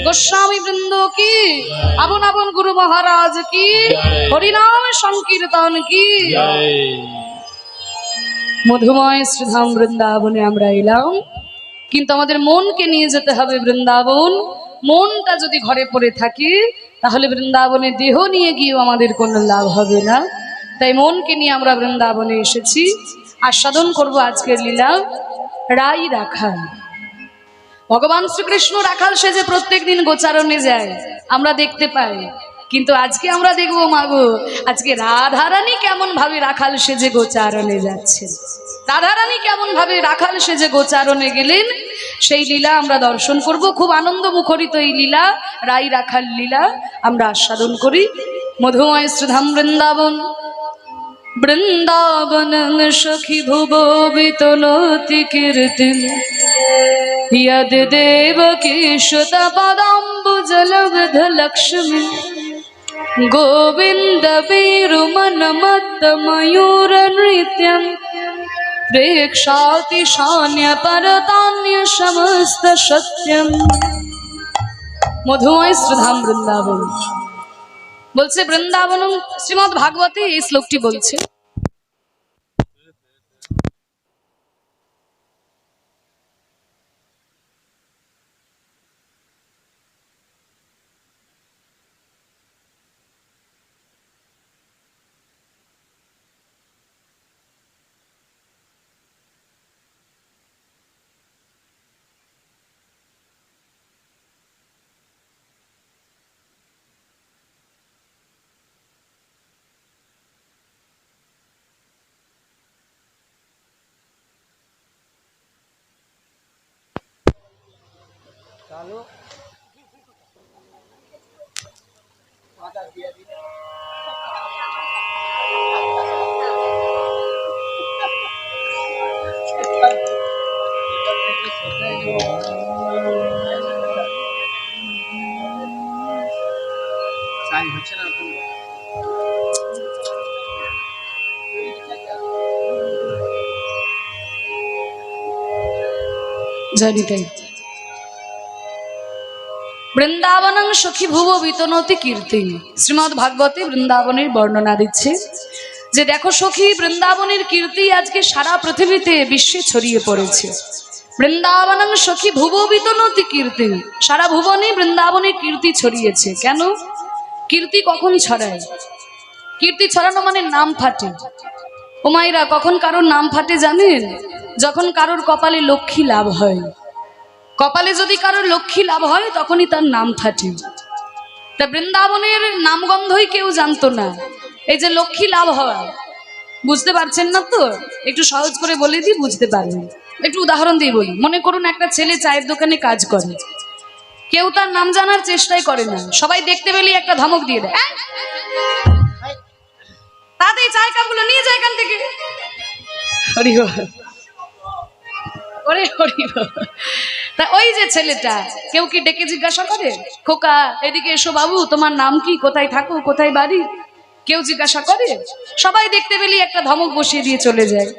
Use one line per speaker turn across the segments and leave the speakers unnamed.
গোস্বামী বৃন্দ কি, আপন আপন গুরু মহারাজ কি, হরিনাম সংকীর্তন কি। মধুময় শ্রীধাম বৃন্দাবনে আমরা এলাম, কিন্তু আমাদের মনকে নিয়ে যেতে হবে বৃন্দাবন। মনটা যদি ঘরে পড়ে থাকে তাহলে বৃন্দাবনে দেহ নিয়ে গিয়েও আমাদের কোনো লাভ হবে না। তাই মনকে নিয়ে আমরা বৃন্দাবনে এসেছি, আস্বাদন করব আজকের লীলা। রাই রাখাল, ভগবান শ্রীকৃষ্ণ রাখাল সেজে প্রত্যেক দিন গোচারণে যায়, আমরা দেখতে পাই। কিন্তু আজকে আমরা দেখবো মাগো, আজকে রাধারানী কেমন ভাবে রাখাল সেজে গোচারণে যাচ্ছে, রাধারানী কেমন ভাবে রাখাল সেজে গোচারণে গেলেন, সেই লীলা আমরা দর্শন করব। খুব আনন্দ মুখরিত এই লীলা, রাই রাখাল লীলা আমরা আস্বাদন করি। মধুময় শ্রীধাম বৃন্দাবন, বৃন্দাবন সখী ভুব বিতনতি কীর্তিম, यद देवकी सुत पदाम्बुजलविध लक्ष्मी, गोविंद वीरुमन मत्त मयूर नृत्यं, प्रेक्षाति शान्य परतान्य समस्त सत्यम। মধুময় শ্রীধাম বৃন্দাবন বলছে, বৃন্দাবন শ্রীমদ্ ভাগবতে এই শ্লোকটি বলছে। বৃন্দাবন সখী ভুব বিতনতি কীর্তি, শ্রীমদ্ ভাগবতে বৃন্দাবনের বর্ণনা দিচ্ছে যে দেখো সখী, বৃন্দাবনের কীর্তি আজকে সারা পৃথিবীতে বিশ্বে ছড়িয়ে পড়েছে। বৃন্দাবন সখী ভুব বিতনতি কীর্তি, সারা ভুবনে বৃন্দাবনের কীর্তি ছড়িয়েছে। কেন কীর্তি কখন ছড়ায়? কীর্তি ছড়ানো মানে নাম ফাটে। ও মায়েরা, কখন কারোর নাম ফাটে জানেন? যখন কারোর কপালে লক্ষ্মী লাভ হয়। কপালে যদি কারোর লক্ষ্মী লাভ হয় তখনই তার নাম ফাটে। তা বৃন্দাবনের নামগন্ধই কেউ জানতো না। এই যে লক্ষ্মী লাভ হওয়া, বুঝতে পারছেন না তো? একটু সহজ করে বলে দিই, বুঝতে পারবেন। একটু উদাহরণ দিয়ে বলি। মনে করুন একটা ছেলে চায়ের দোকানে কাজ করে, কেউ তার নাম জানার চেষ্টাই করে না, সবাই দেখতে পেলেই একটা ধমক দিয়ে দেয়, তাদের চায়ের কাপগুলো নিয়ে যায় এখান থেকে। হরি বল, ওরে হরি বল। তা ওই যে ছেলেটা, কেউ কি ডেকে জিজ্ঞাসা করে, খোকা এদিকে এসো বাবু, তোমার নাম কি, কোথায় থাকো, কোথায় বাড়ি? কেউ জিজ্ঞাসা করে? সবাই দেখতে পেলেই একটা ধমক বসিয়ে দিয়ে চলে যায়।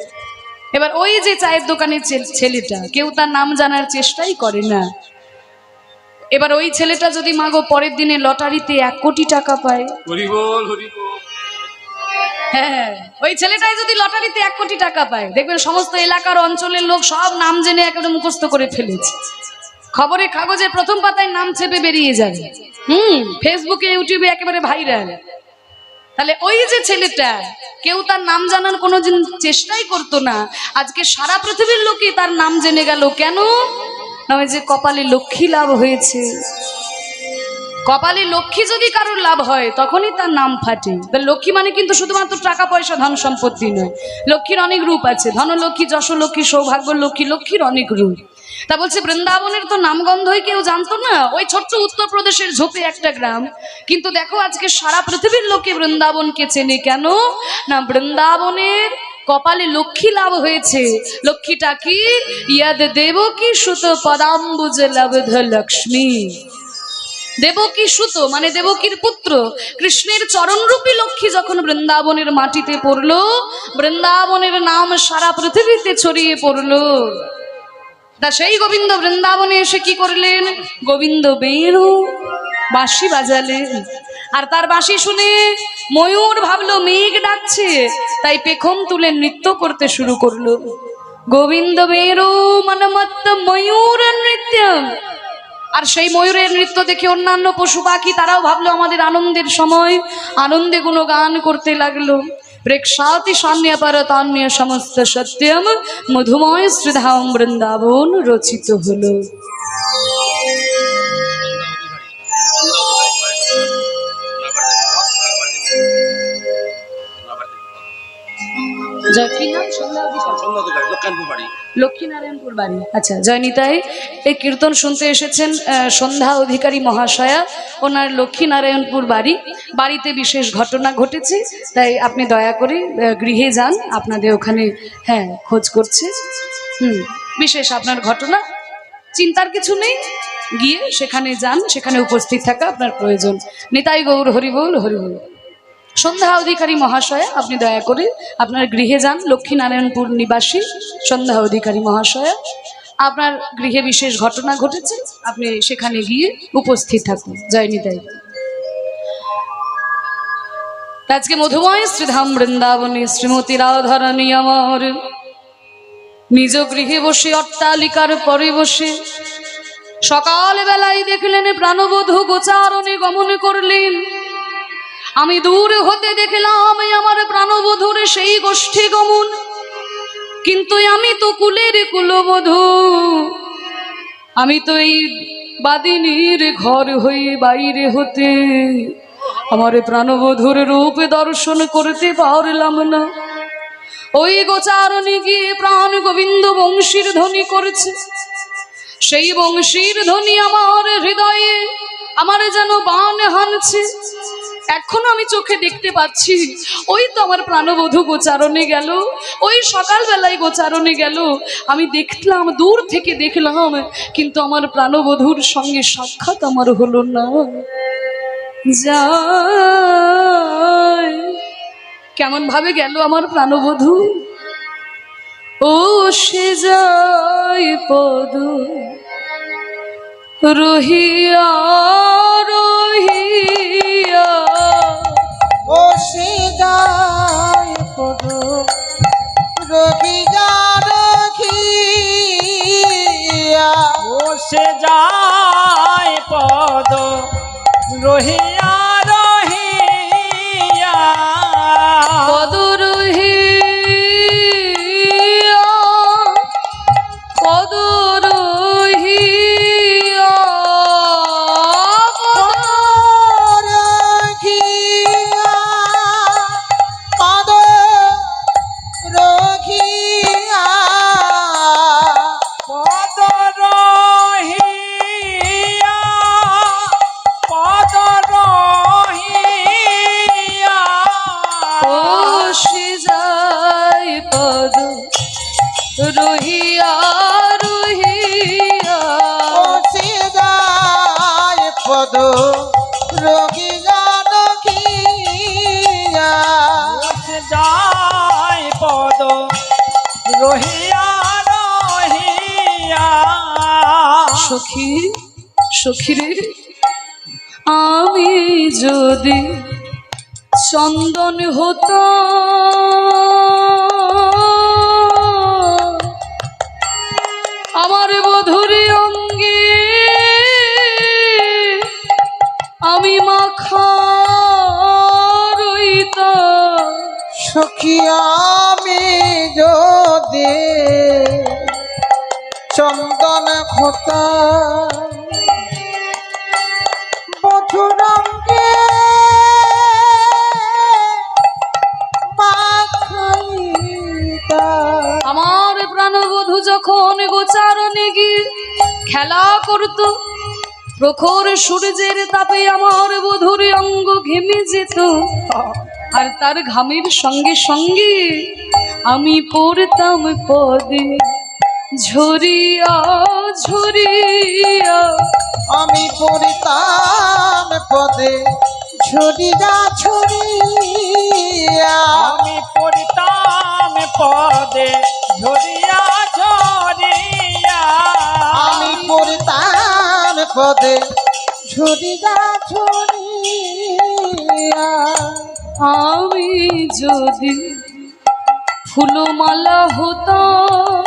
এবার ওই যে চায়ের দোকানের ছেলেটা, কেউ তার নাম জানার চেষ্টাই করে না। এবার ওই ছেলেটা যদি মাগো পরের দিনে লটারিতে 1 কোটি টাকা পায়, হ্যাঁ, ওই ছেলেটাই যদি লটারিতে 1 কোটি টাকা পায়, দেখবেন সমস্ত এলাকার অঞ্চলের লোক সব নাম জেনে একেবারে মুখস্থ করে ফেলেছে। খবরের কাগজে প্রথম পাতায় নাম চেপে বেরিয়ে যাবে, ফেসবুকে ইউটিউবে একেবারে ভাইরাল। তাহলে ওই যে ছেলেটা, কেউ তার নাম জানার কোনোদিন চেষ্টাই করতো না, আজকে সারা পৃথিবীর লোকে তার নাম জেনে গেল। কেন না? ওই যে কপালে লক্ষ্মী লাভ হয়েছে। কপালে লক্ষ্মী যদি কারোর লাভ হয় তখনই তার নাম ফাটে। লক্ষ্মী মানে কিন্তু শুধুমাত্র টাকা পয়সা ধন সম্পত্তি নয়, লক্ষ্মীর অনেক রূপ আছে। ধনলক্ষ্মী, যশলক্ষ্মী, সৌভাগ্য লক্ষ্মী, লক্ষ্মীর অনেক রূপ। তা বলছে বৃন্দাবনের তো নামগন্ধই কেউ জানতো না, ওই ছোট্ট উত্তরপ্রদেশের ঝোপে একটা গ্রাম। কিন্তু দেখো আজকে সারা পৃথিবীর লোকে বৃন্দাবনকে চেনে। কেন না? বৃন্দাবনের কপালে লক্ষ্মী লাভ হয়েছে। লক্ষ্মীটা কি? ইয়াদ দেবকী সুত পদাম্বুজ লব্ধ লক্ষ্মী। দেবকী সুত মানে দেবকীর পুত্র কৃষ্ণের চরণরূপী লক্ষ্মী যখন বৃন্দাবনের মাটিতে পড়লো, বৃন্দাবনের নাম সারা পৃথিবীতে ছড়িয়ে পড়লো। তা সেই গোবিন্দ বৃন্দাবনে এসে কি করলেন? গোবিন্দ বেণু বাঁশি বাজালেন। আর তার বাঁশি শুনে ময়ূর ভাবলো মেঘ ডাকছে, তাই পেখম তুলে নৃত্য করতে শুরু করলো। গোবিন্দ বেণু মনমত্ত ময়ূর নৃত্য। আর সেই ময়ূরের নৃত্য দেখে অন্যান্য পশু পাখি তারাও ভাবলো আমাদের আনন্দের সময়, আনন্দে গুণগান করতে লাগলো। প্রেক্ষাতি সান্যপরতান্য সমস্ত সত্যম মধুময় শ্রীধাম বৃন্দাবন রচিত হলো। লক্ষ্মীনারায়ণপুর বাড়ি। আচ্ছা, জয়নিতাই এই কীর্তন শুনতে এসেছেন সন্ধ্যা অধিকারী মহাশয়া, ওনার লক্ষ্মীনারায়ণপুর বাড়ি। বাড়িতে বিশেষ ঘটনা ঘটেছে, তাই আপনি দয়া করে গৃহে যান, আপনাদের ওখানে হ্যাঁ খোঁজ করছে। বিশেষ আপনার ঘটনা, চিন্তার কিছু নেই, গিয়ে সেখানে যান, সেখানে উপস্থিত থাকা আপনার প্রয়োজন। নিতাই গৌর হরিবোল হরিবোল। সন্ধ্যা অধিকারী মহাশয়া, আপনি দয়া করে আপনার গৃহে যান। লক্ষ্মীনারায়ণপুর নিবাসী সন্ধ্যা অধিকারী মহাশয়া, আপনার গৃহে বিশেষ ঘটনা ঘটেছে, আপনি সেখানে গিয়ে উপস্থিত থাকুন। জয় নিতাই। আজকে মধুময় শ্রীধাম বৃন্দাবনে শ্রীমতী রাধারানী আমার নিজ গৃহে বসে, অট্টালিকার পরে বসে সকাল বেলায় দেখলেন প্রাণবধূ গোচারণে গমন করলেন। আমি দূর হতে দেখলাম আমার প্রাণবধূর সেই গোষ্ঠী গমন, কিন্তু আমি তো কুলের কুলবধূ, আমি তো এই বাদিনীর ঘর হয়ে বাইরে হতে আমার প্রাণবধূর রূপ দর্শন করতে পারলাম না। ওই গোচারণে গিয়ে প্রাণ গোবিন্দ বংশীর ধ্বনি করেছে। সেই বংশীর ধ্বনি আমার হৃদয়ে আমার যেন বাণ হানছে। এখন আমি চোখে দেখতে পাচ্ছি, ওই তো আমার প্রাণবধূ গোচারণে গেল, ওই সকালবেলায় গোচারণে গেল। আমি দেখলাম, দূর থেকে দেখলাম, কিন্তু আমার প্রাণবধূর সঙ্গে সাক্ষাৎ আমার হলো না। যায় কেমন ভাবে গেল আমার প্রাণবধূ, ও সে যায় পদ রহিয়া রহিয়া,
ও সে যায় পদ রহিয়া রহিয়া,
ও সে যায় পদ রহিয়া রহিয়া,
পদ রহিয়া, পদ রহিয়া,
পদ রহিয়া, পদ রহিয়া,
পদ রহিয়া, পদ রহিয়া,
ও সে যায় পদ রহিয়া রহিয়া,
ও সে যায় পদ রহিয়া রহিয়া,
ও সে যায় পদ রহিয়া রহিয়া।
সখী সখী রে, আমি যদি চন্দন হতাম আমার বধূরি অঙ্গে, আমি মাখা রইতাম।
সখী আমি যদি চন্দন খোতা বধুরঙ্গে মাখাইতা,
আমার প্রাণবধূ যখন গোচারণে গিয়ে খেলা করত, প্রখর সূর্যের তাপে আমার বধূর অঙ্গ ঘেমে যেত, আর তার ঘামের সঙ্গে সঙ্গে আমি পড়তাম পদে ঝরিয়া ঝরিয়া,
আমি পড়িতাম পদে ঝরিয়া ঝরিয়া,
আমি পড়িতাম পদে ঝরিয়া ঝরিয়া,
ঝুড়িয়া ঝুড়িয়া
আমি যদি ফুলমালা হতাম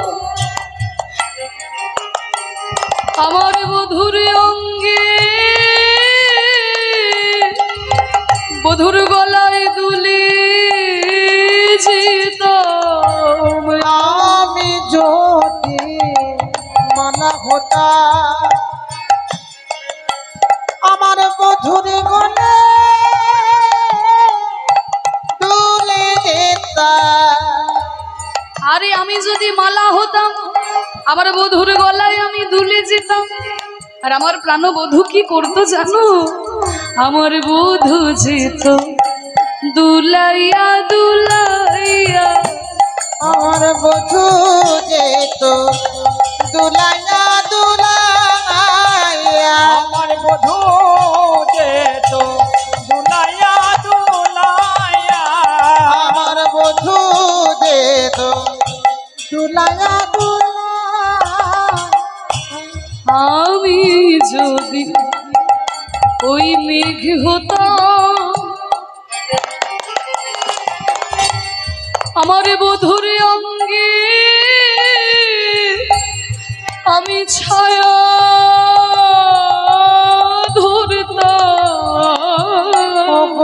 আমার বধুর অঙ্গে বধুর গলায় দুলে যেতাম
আমি যদি মালা হতা আমার বধুর গলে তুলে যেতা
আরে আমি যদি মালা হতাম আমার বধুর গলায় আমি দুলে যেতাম আর আমার প্রাণবধূ কি করতো জানো আমার বধূ যেত দুলাইয়া দুলাইয়া
আমার বধু যেত দুলাইয়া দুলাইয়া
আমার বধূ যেত দুলাইয়া দুলাইয়া
আমার বধু যেত দুলাইয়া দুলাইয়া
আমি যদি ওই মেঘ হতাম আমার বধুর অঙ্গে আমি ছায়া ধরতাম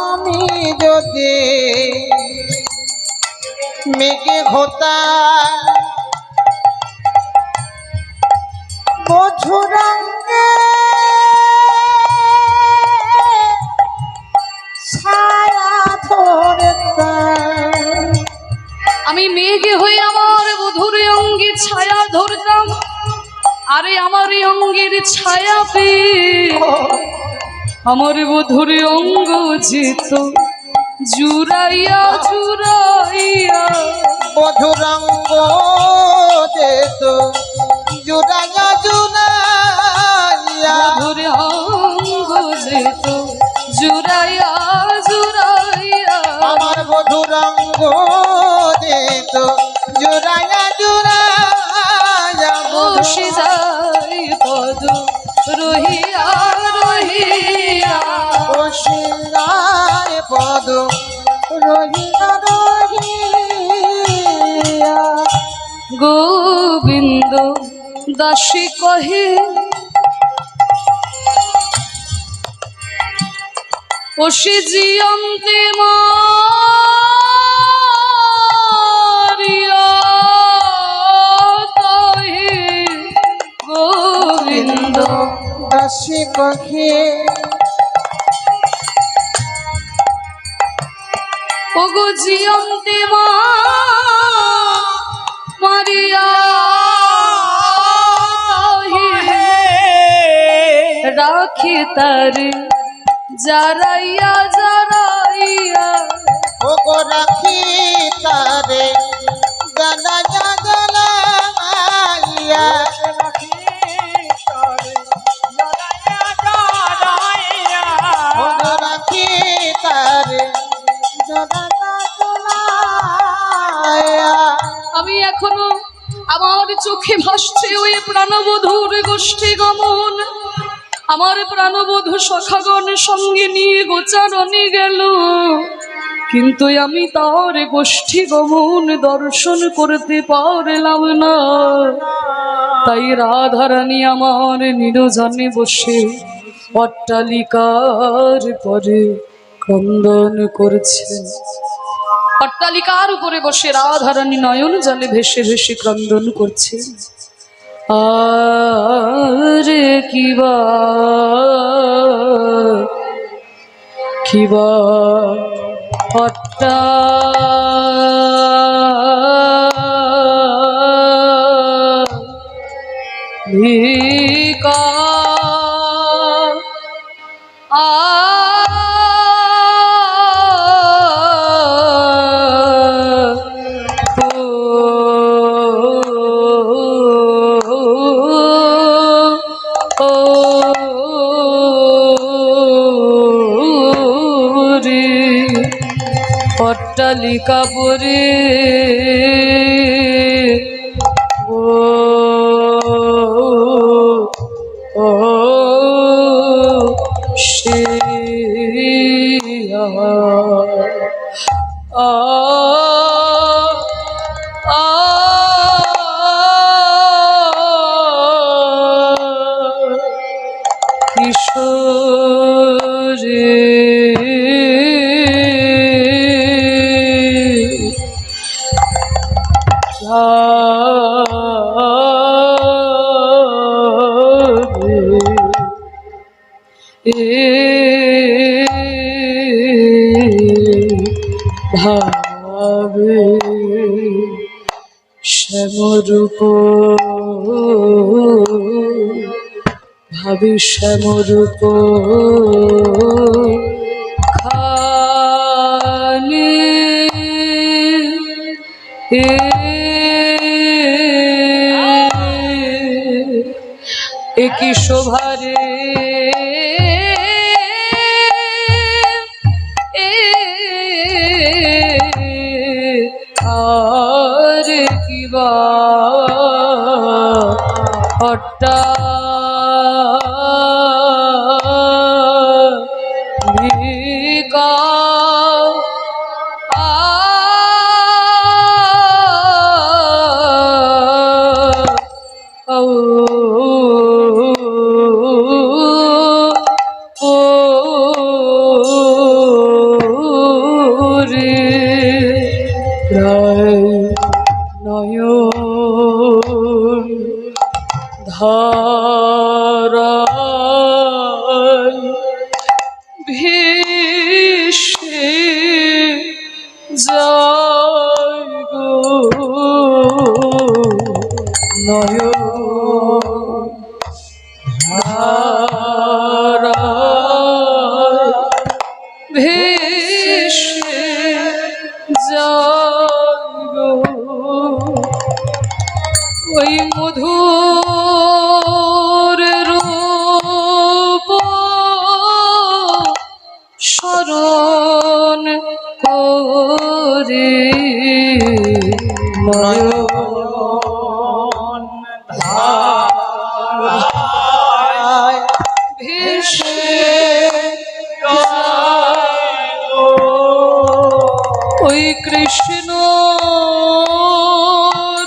আমি যদি মেঘে হতা মধুরঙ্গে ছায়া ধরতাম
আমি মেঘে হয়ে আমার বধুর অঙ্গে ছায়া ধরতাম আরে আমার এই অঙ্গের ছায়া পেয়ে আমার বধুর অঙ্গ যেত জুড়াইয়া জুড়াইয়া
মধুরঙ্গ যেত জুড়াইয়া জুড়াইয়া
বধুর অঙ্গ যেত জুড়াইয়া জুড়াইয়া
আমার মধুরঙ্গ যেত জুড়াইয়া জুড়াইয়া
বসে যাই পদ রহিয়া রহিয়া
বসিলায় পদ রহিয়া রহিয়া
গোবিন্দ দাসী কহে ও সে জিয়ন্তে মারিয়া কহে গোবিন্দ
দাসী কহে
ও গো জিয়ন্তে মারিয়া কহে রাখে তারে জারাইয়া জারাইয়া
ওগো রাখি তারে জানাইয়া জানাইয়া ওগো রাখি তারে জানাইয়া জানাইয়া
আমি এখনো আমার চোখে ভাসছে ওই প্রাণবধূর গোষ্ঠী গমন আমার প্রাণবধূ সখাগণ সঙ্গে নিয়ে গোচারণে গেল কিন্তু আমি তার গোষ্ঠী গমন দর্শন করতে পারলাম না তাই রাধারানী আমার নিরজনে বসে অট্টালিকার পরে ক্রন্দন করছেন অট্টালিকার উপরে বসে রাধারানী নয়ন জলে ভেসে ভেসে ক্রন্দন করছে আরে কিবা কিবা অট্টালিকা অট্টালিকা পরে ও কিশোরে ভাবে শ্যামরূপ ভাবি শ্যামরূপ খানি একই শোভারে আর কিবা হট্টা নয়ন ধারায় ভেসে যায় গো নয়ন ধারায় ভেসে যায় গো ওই মধুর রূপ স্মরণ করে নয়ন ধারায় ভেসে ওই কৃষ্ণ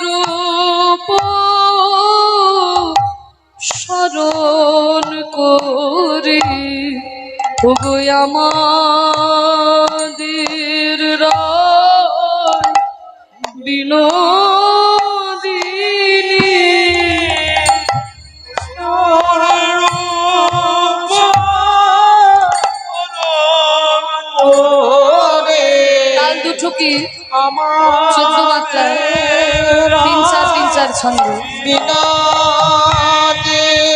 রূপ স্মরণ করে ওগো আমাদের রায় বিনোদিনী তাল দুটো কি 14 মাত্রায় 3-4 ছন্দ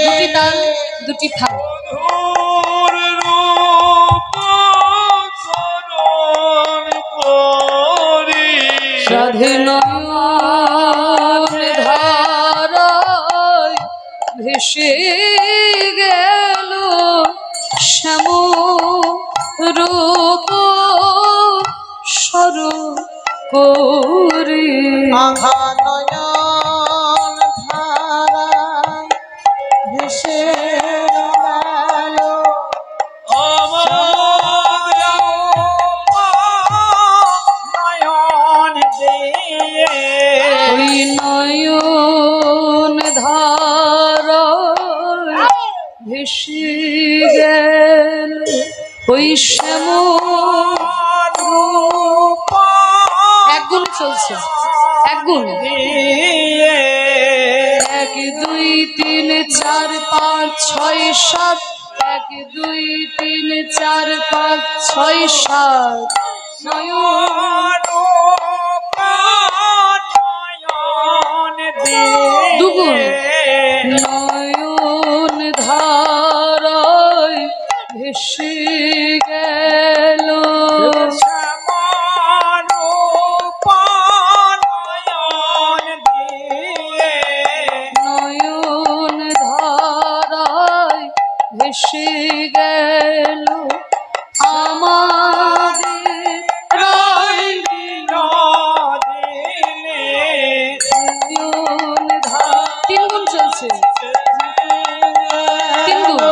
দুটি তাল দুটি থাল স্বাধীন ধারায় ভেসে গেল শ্যাম রূপ স্মরণ করে
আঘা নয়ন ধারা ভেসে গেল
ওই নয়ন ধারায় ভেসে গেল ওই শ্যাম একগুণ চলছে একগুণ 1 2 3 4 5 6 7 1 2 3 4 5 6 7 নয়ন দুগুণ নয়ন ধারায় ভেসে গেল নয়ন ধারায় ভেসে গেল আমাদের রায় নয়ন ধারা 3 গুণ চলছে 3 গুণ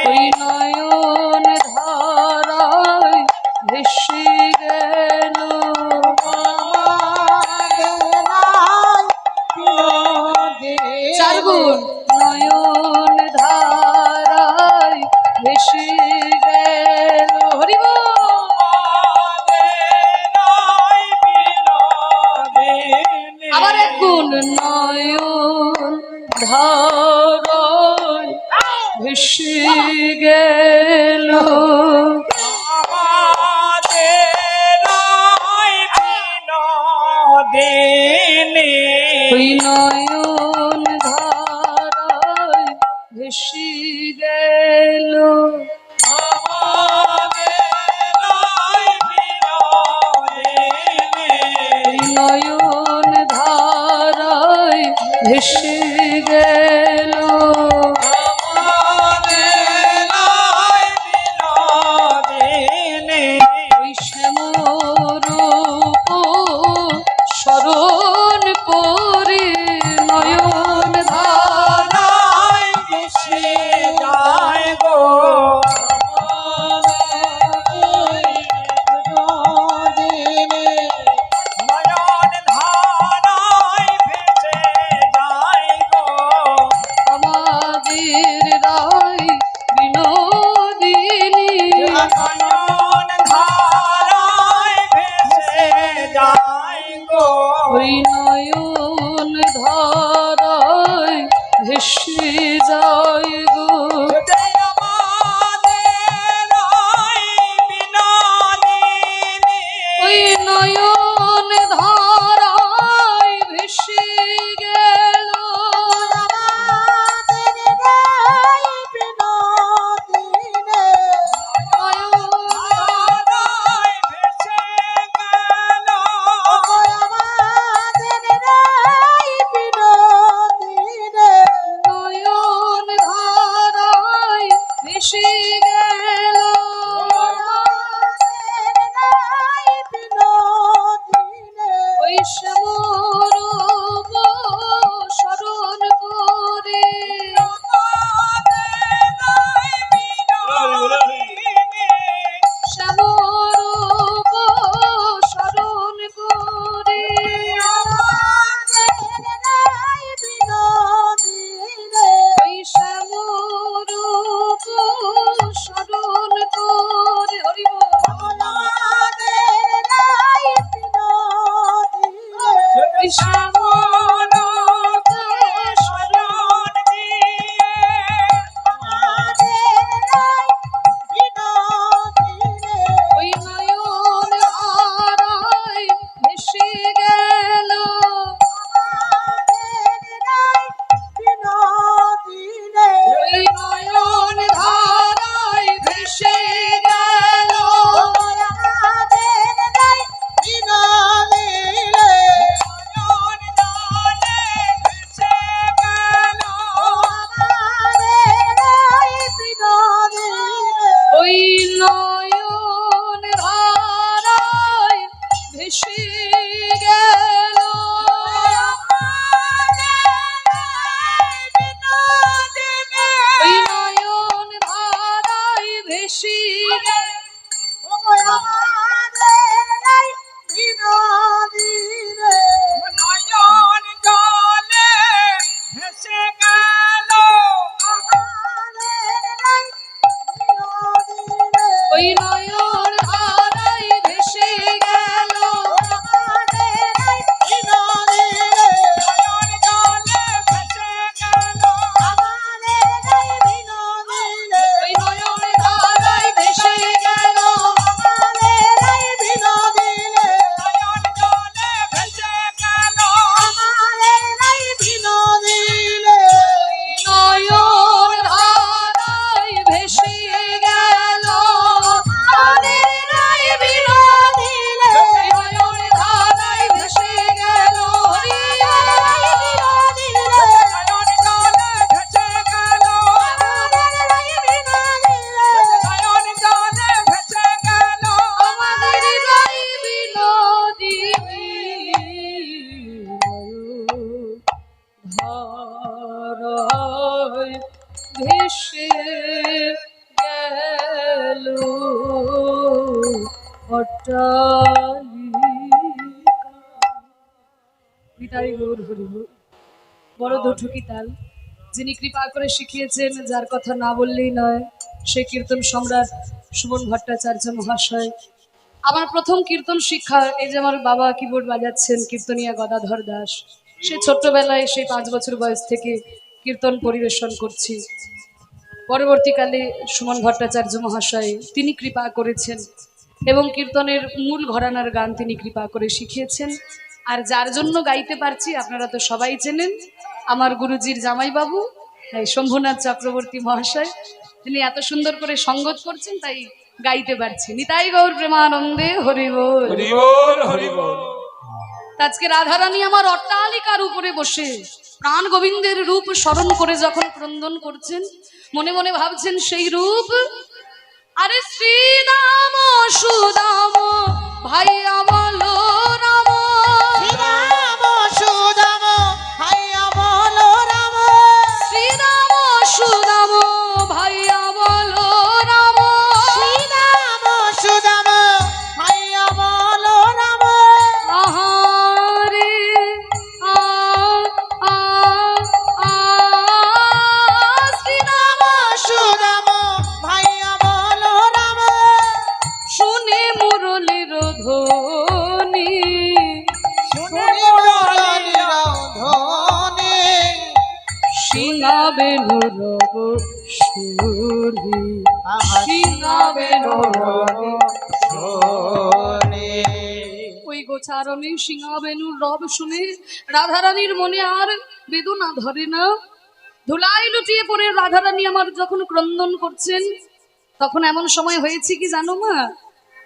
ওই নয়ন ধারায় ভেসে গেল এমন নয়ন ধারায় ভেসে গেল
আমাদের বিনোদিনী
ওই নয়ন ধারায় ভেসে গেল নয়ন ধারায় ভেসে গেল ওই শ্যামরূপ স্মরণ করে নয়ন ধারায় ভেসে
যায় গো নয়ন ধারায় ভেসে যায় গো
আমাদের রায় বিনোদিনী
নয়ন ধারায় ভেসে যায় গো
ওই নয়ন ধারায় ভেসে যায় গো
সেটাই আমাদের বিনোদিনী
ওই নয়ন ধারায় ভেসে গেল
ধারায় ভেসে গেল
নয়ন ধারায় ভেসে গেল ওই শ্যামরূপ স্মরণ করে শ্যামরূপ স্মরণ করে ওই শ্যামরূপ স্মরণ করে হরি বল। ওই শ্যামরূপ স্মরণ ওই নয়ন ধারায় ভেসে গেল ওই নয়ন ধারায় ভেসে গেল ওই নয়ন ধারায় ভেসে গেল ওই নয়ন ধারায় ভেসে গেল
নয়ন জলে ভেসে গেল
ওই নয়ন ধারায় ভেসে গেল
নয়ন জলে ভেসে গেল
ওই নয়ন ধারায় ভেসে গেল
নয়ন জলে ভেসে গেল
নয়ন ধারায় ভেসে গেল আমাদের রায় বিনোদিনী নয়ন ধারায় ভেসে গেল হরি
নয়ন জলে ভেসে গেল নয়ন জলে ভেসে গেল
আমাদের রায় বিনোদিনী ধারায় ভেসে গেল অট্টালিকা পিতাই গৌর হরি বল। বড় দুঠুকি তাল যিনি কৃপা করে শিখিয়েছেন, যার কথা না বললেই নয়, সেই কীর্তন সম্রাট সুমন ভট্টাচার্য মহাশয়। আমার প্রথম কীর্তন শিক্ষা, এই যে আমার বাবা কিবোর্ড বাজাচ্ছেন, কীর্তনিয়া গদাধর দাস। সে ছোট্টবেলায় সেই 5 বছর বয়স থেকে কীর্তন পরিবেশন করছি। পরবর্তীকালে সুমন ভট্টাচার্য মহাশয় তিনি কৃপা করেছেন এবং কীর্তনের মূল ঘরানার গান তিনি কৃপা করে শিখিয়েছেন। আর যার জন্য গাইতে পারছি আপনারা তো সবাই চেনেন, আমার গুরুজির জামাইবাবু এই শম্ভুনাথ চক্রবর্তী মহাশয়, তিনি এত সুন্দর করে সঙ্গত করছেন তাই গাইতে পারছি। নিতাই গৌর প্রেমানন্দে হরি বল।
হরি বল হরি বল।
আজকে রাধারানী আমার অট্টালিকার উপরে বসে প্রাণ গোবিন্দের রূপ স্মরণ করে যখন ক্রন্দন করছেন, মনে মনে ভাবছেন সেই রূপ, আরে শ্রীরাম সুদাম ভাইয়া বলো রাম,
শ্রীরাম সুদাম ভাইয়া বলো রাম,
শ্রীরাম সুদাম ভাইয়া বলো রাম,
শ্রীরাম সুদাম ভাইয়া বলো রাম,
আহারে আ আ আ শ্রীরাম
সুদাম ভাইয়া বলো রাম,
শুনে মুরলীর ধ্বনি,
শুনে মুরলীর ধ্বনি,
সিঙাবে নুরব সুরি, সিঙাবে নুরব
শোনে।
ওই গোচারণে সিংহাবেনুর রব শুনে রাধারানীর মনে আর বেদনা ধরে না। ধুলাই লুটিয়ে পড়ে রাধারানী আমার যখন ক্রন্দন করছেন, তখন এমন সময় হয়েছে কি জানো মা,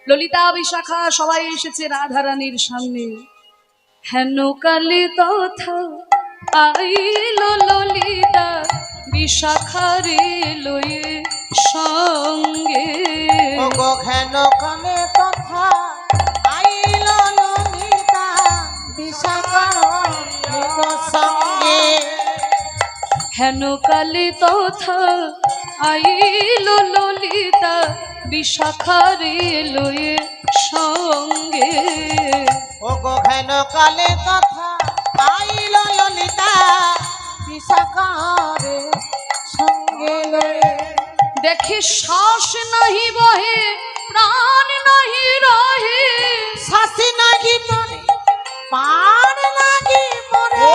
ললিতা বিশাখা সবাই এসেছে রাধারানীর সামনে। হেন কালে তথা আইল ললিতা বিশাখা রে লয়ে সঙ্গে,
ওগো ঘেন কালে কথা আইল ললিতা বিশাখা সঙ্গে,
হেন কালে তথা আইল ললিতা বিশাখা রে লয়ে সঙ্গে,
ওগো ঘেন কালে কথা আইল ললিতা বিশাখা রে সঙ্গে লয়ে,
দেখে শ্বাস নাহি বহে প্রাণ নাহি রহে,
শাসি নাহি পরে পার লাগি পরে,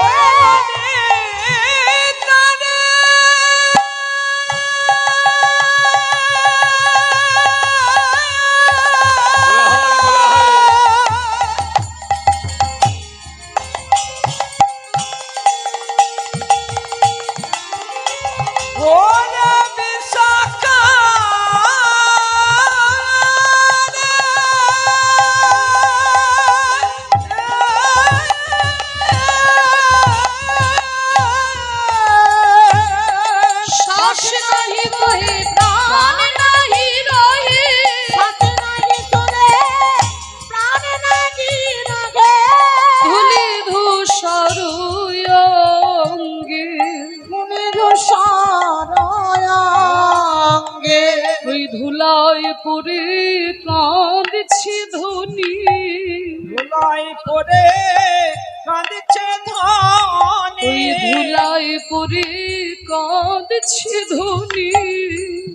ওরে বিশাখা
শ্বাস নাহি বহে প্রাণ নাহি রহে,
শাসি নাহি তোরে প্রাণ লাগি লাগে,
ধুলি ধূসর অঙ্গে,
মুনির সরঙ্গে,
ওই ধুলায় পরে কাঁদছি ধনী,
ধুলাই পড়ে কাঁদছে ধনে,
ওই ধুলায় পরে কাঁদছি ধনী,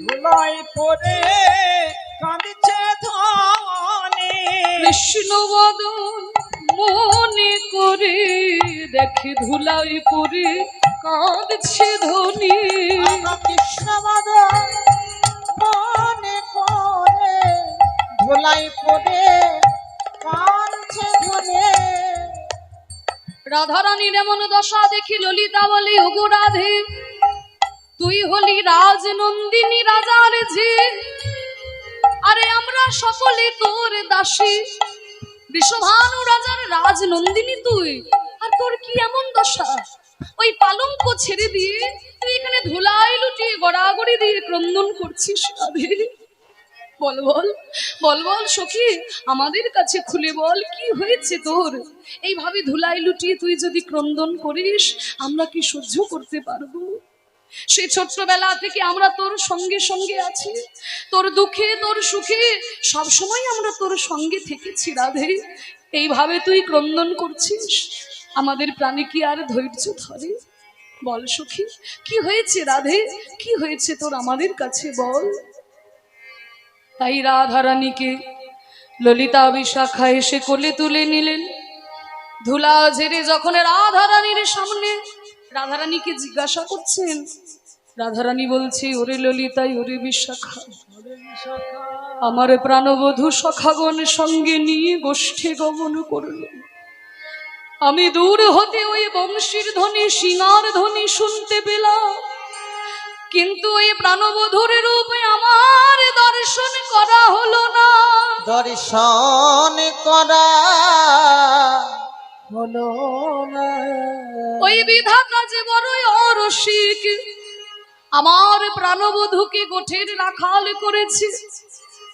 ধুলাই পড়ে কাঁদছে ধনে,
কৃষ্ণ বদন মনে করে দেখে ধুলায় পরে কাঁদছে ধনী,
কৃষ্ণবাদ মনে করে ধুলাই পড়ে কাঁদছে ধনে,
রাধারানীর এমন দশা দেখি ললিতা বলে, ওগো রাধে তুই হলি রাজনন্দিনী রাজার ঝি, আরে আমরা সকলে তোর দাসী, বিশ্বভানু রাজার রাজনন্দিনী তুই, আর তোর কি এমন দশা, ওই পালঙ্ক ছেড়ে দিয়ে তুই এখানে ধুলাই লুটিয়ে গড়াগড়ি দিয়ে ক্রন্দন করছিস রাধে? বল বল বল বল সখী, আমাদের কাছে খুলে বল কি হয়েছে তোর? এইভাবে ধুলাই লুটিয়ে তুই যদি ক্রন্দন করিস আমরা কি সহ্য করতে পারবো? সেই ছোট্টবেলা থেকে আমরা তোর সঙ্গে সঙ্গে আছি, তোর দুঃখে তোর সুখে সব সময় আমরা তোর সঙ্গে থেকেছি রাধে, এইভাবে তুই ক্রন্দন করছিস, আমাদের প্রাণে কি আর ধৈর্য ধরে? বল সখী কি হয়েছে রাধে, কি হয়েছে তোর আমাদের কাছে বল। তাই রাধারানীকে ললিতা বিশাখা এসে কোলে তুলে নিলেন, ধুলা ঝেড়ে যখন রাধারানীর সামনে রাধারানীকে জিজ্ঞাসা করছেন, রাধারানী বলছে, ওরে ললিতাই, ওরে বিশাখা, আমার প্রাণবধূ সখাগণ সঙ্গে নিয়ে গোষ্ঠী গমন করল। আমি দূর হতে ওই বংশীর ধ্বনি, সিঙার ধ্বনি শুনতে পেলাম, কিন্তু ওই প্রাণবধূর রূপে আমার দর্শন করা হলো না।
দর্শন করা হলো না।
ওই বিধাতা যে বড়ই অরসিক, আমার প্রাণবধূকে গোঠের রাখাল করেছে,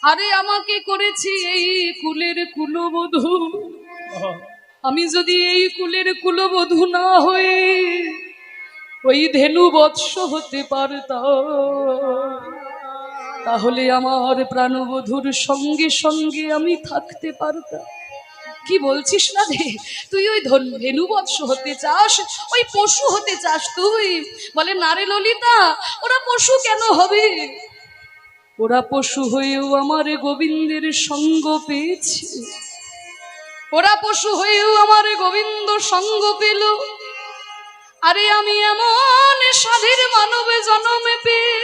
আরে আমাকে করেছে এই কুলের কুলবধূ। আমি যদি এই কুলের কুলবধূ না হয়ে ওই ধেনু বৎস হতে পারতাম, তাহলে আমার প্রাণবধূর সঙ্গে সঙ্গে আমি থাকতে পারতাম। কি বলছিস না রে, তুই ওই ধেনু বৎস হতে চাস, ওই পশু হতে চাস তুই? বলে না রে ললিতা, ওরা পশু কেন হবে? ওরা পশু হয়েও আমার গোবিন্দের সঙ্গ পেয়েছে, ওরা পশু হয়েও আমার গোবিন্দ সঙ্গ পেল। আরে আমি এমন সাধীর মানবে জন্মে পেয়ে